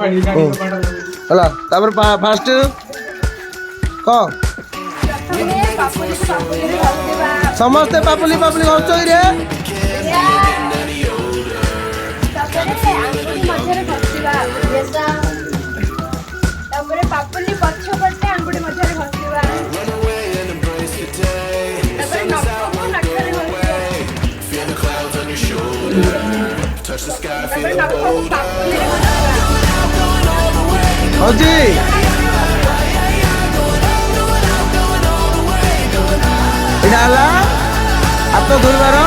ହେଲା ତାପରେ ଫାଷ୍ଟ କହ ସମସ୍ତେ ପାପୁଲି ପାପୁଲି ଘସୁଛ ରେ ପାପୁଲି ପଛ ପଟେ ଆଙ୍ଗୁଠି ମଧ୍ୟରେ ଘଷିବା ତାପରେ ନଖକୁ ନାକରେ ଘଷିବା ତାପରେ ନଖକୁ ପାପୁଲିରେ ଘଷିବା ହଉଛି ଏଇଟା ହେଲା ହାତ ଧୋଇବାର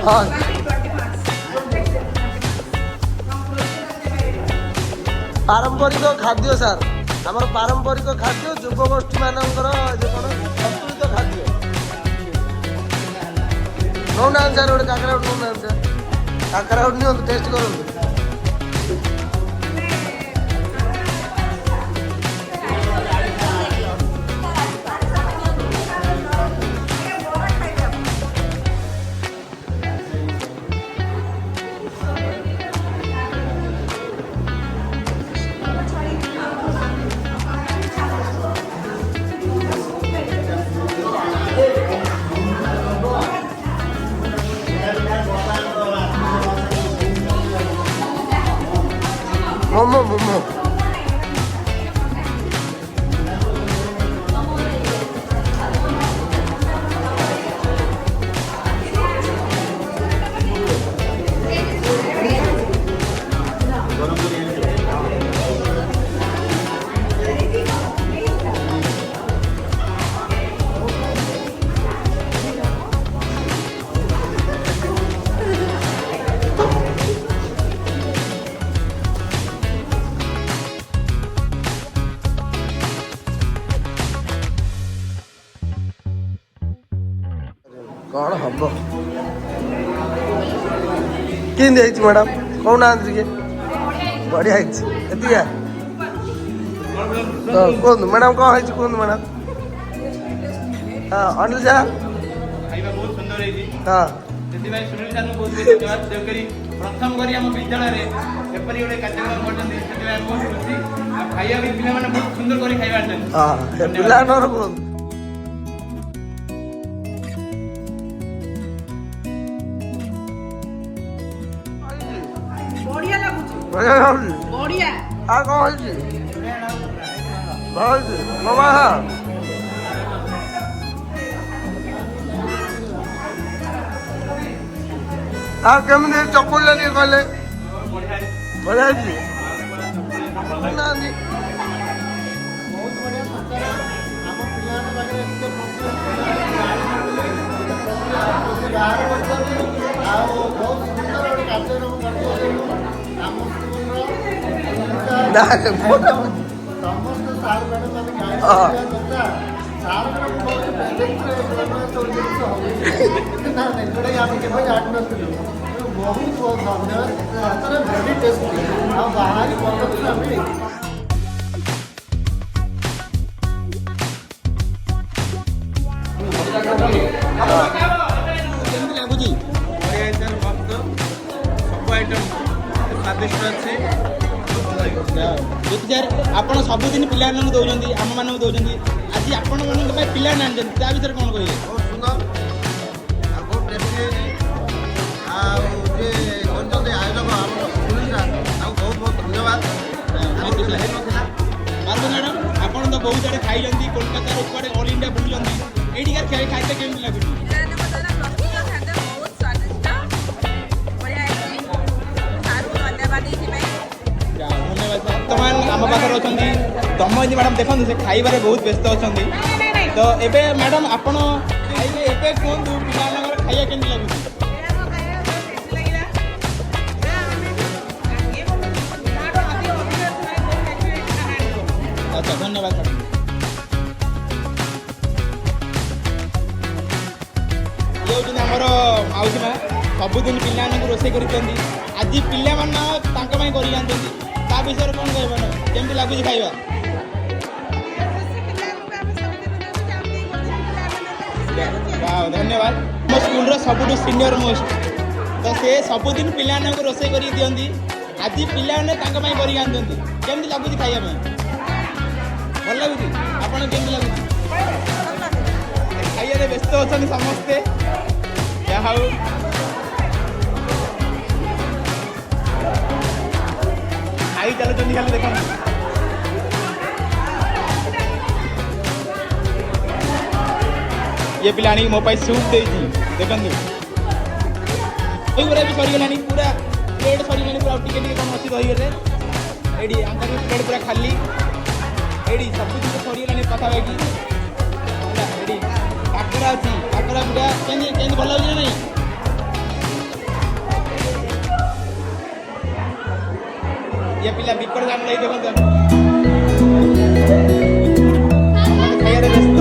ହଁ ପାରମ୍ପରିକ ଖାଦ୍ୟ ସାର୍ ଆମର ପାରମ୍ପରିକ ଖାଦ୍ୟ ଯୁବଗୋଷ୍ଠୀ ମାନଙ୍କର ଯେ କ'ଣ ସନ୍ତୁଳିତ ଖାଦ୍ୟ ନଉନାହାନ୍ତି ସାର୍ ଗୋଟେ କାକରା ଗୋଟେ ନଉନାହାନ୍ତି ସାର୍ କାକରା ଗୋଟେ ନିଅନ୍ତୁ ଟେଷ୍ଟ କରନ୍ତୁ ମୋମୋ ମୋମୋ କ'ଣ ହବ କେମିତି ହେଇଛି ମ୍ୟାଡ଼ାମ୍ କହୁନାହାନ୍ତି ଟିକେ ବଢ଼ିଆ ହେଇଛି ଏତିକା ତ କୁହନ୍ତୁ ମ୍ୟାଡ଼ାମ୍ କ'ଣ ହେଇଛି କୁହନ୍ତୁ ମ୍ୟାଡ଼ାମ୍ ହଁ ଅନିଲ ସାର୍ ହଁ ସେଥିପାଇଁ ସୁନିଲ ସାର୍ଙ୍କୁ ବହୁତ ବହୁତ ଧନ୍ୟବାଦ ଦେଉକରି ପ୍ରଥମ କରି ଆମ ବିଦ୍ୟାଳୟରେ ଏପରି ଗୋଟେ କାର୍ଯ୍ୟକ୍ରମ କରିଛନ୍ତି ସେଥିପାଇଁ ଆମେ ବହୁତ ଖୁସି ଆଉ ଖାଇବା ବି ପିଲାମାନେ ବହୁତ ସୁନ୍ଦର କରି ଖାଇବା ଆଣିଛନ୍ତି ହଁ ପିଲାମାନଙ୍କର କୁହନ୍ତୁ ବଢିଆ ଲାଗୁଛି ବଢ଼ିଆ ଲାଗୁଛି ବଢିଆ ଆଉ କ'ଣ ହେଇଛି ଭଲ ହେଇଛି ବାବା ଆଉ କେମିତି ଚକୁଳିଟା ଟିକେ କହିଲେ ବଢ଼ିଆ ହେଇଛି ନାହାନ୍ତି ଲାଗୁଛି ସବୁ ଆଇଟମ୍ ସ୍ୱାଦିଷ୍ଟ ଅଛି ଆପଣ ସବୁଦିନ ପିଲାମାନଙ୍କୁ ଦେଉଛନ୍ତି ଆମମାନଙ୍କୁ ଦେଉଛନ୍ତି ଆଜି ଆପଣମାନଙ୍କ ପାଇଁ ପିଲାମାନେ ଆଣିଛନ୍ତି ତା ଭିତରେ କ'ଣ କହିବେ ବହୁତ ସୁନ୍ଦର ଆଉ ବହୁତ ଟେଷ୍ଟି ହେଇଛି ଆଉ ଯିଏ କରିଛନ୍ତି ଆୟୋଜକ ଆମର ସୁନିଲ ସାର୍ ତାଙ୍କୁ ବହୁତ ବହୁତ ଧନ୍ୟବାଦ ହେଇନଥିଲା ମାରୁତି ମ୍ୟାଡ଼ାମ୍ ଆପଣ ତ ବହୁତ ଆଡ଼େ ଖାଇଛନ୍ତି କୋଲକାତାରୁ କୁଆଡ଼େ ଅଲ୍ ଇଣ୍ଡିଆ ବୁଲୁଛନ୍ତି ଏଇଠିକାର ଖାଇତେ କେମିତି ଲାଗୁଛି ବହୁତ ସ୍ୱାଦିଷ୍ଟ ବଢ଼ିଆ ହେଇଛି ସାର୍ଙ୍କୁ ଧନ୍ୟବାଦ ଏଇଥିପାଇଁ ଅଛନ୍ତି ଦମୟନ୍ତୀ ମ୍ୟାଡ଼ାମ୍ ଦେଖନ୍ତୁ ସେ ଖାଇବାରେ ବହୁତ ବ୍ୟସ୍ତ ଅଛନ୍ତି ତ ଏବେ ମ୍ୟାଡ଼ାମ୍ ଆପଣ ଖାଇଲେ ଏବେ କୁହନ୍ତୁ ପିଲାମାନଙ୍କର ଖାଇବା କେମିତି ଲାଗୁଛି? ଆଚ୍ଛା ଧନ୍ୟବାଦ ମ୍ୟାଡ଼ାମ୍। ଇଏ ହେଉଛନ୍ତି ଆମର ମାଉସୀ ମା ସବୁଦିନ ପିଲାମାନଙ୍କୁ ରୋଷେଇ କରି ଦିଅନ୍ତି ଆଜି ପିଲାମାନେ ତାଙ୍କ ପାଇଁ କରି ଆଣିଛନ୍ତି ତା ବିଷୟରେ କ'ଣ କହିବ କେମିତି ଲାଗୁଛି ଖାଇବା? ଧନ୍ୟବାଦ। ମୋ ସ୍କୁଲର ସବୁଠୁ ସିନିୟର ମୋଷ୍ଟ ତ ସେ ସବୁଦିନ ପିଲାମାନଙ୍କୁ ରୋଷେଇ କରି ଦିଅନ୍ତି ଆଜି ପିଲାମାନେ ତାଙ୍କ ପାଇଁ କରି ଆଣିଛନ୍ତି କେମିତି ଲାଗୁଛି ଖାଇବା ପାଇଁ? ଭଲ ଲାଗୁଛି? ଆପଣ କେମିତି ଲାଗୁଛି? ଖାଇବାରେ ବ୍ୟସ୍ତ ଅଛନ୍ତି ସମସ୍ତେ ଯାହା ହଉ ଖାଇ ଚାଲୁଛନ୍ତି ଖାଲି ଦେଖନ୍ତୁ। ये पिला आनी मो पाई सूप देती देखंतु एगुरा भी सरीगलानी पूरा प्लेट सरीगलानी पूरा टिके टिके कम अच्छी रहीगले एडी आंकर प्लेट पूरा खाली एडी सब कुछ सरीगलानी पाखापाखि एडी काकरा अच्छी काकरा पूरा केंदी केंदी भल लाଗୁଛି नहीं ये पिला बिकड़ जाम लई देखंतु खाइबारे व्यस्त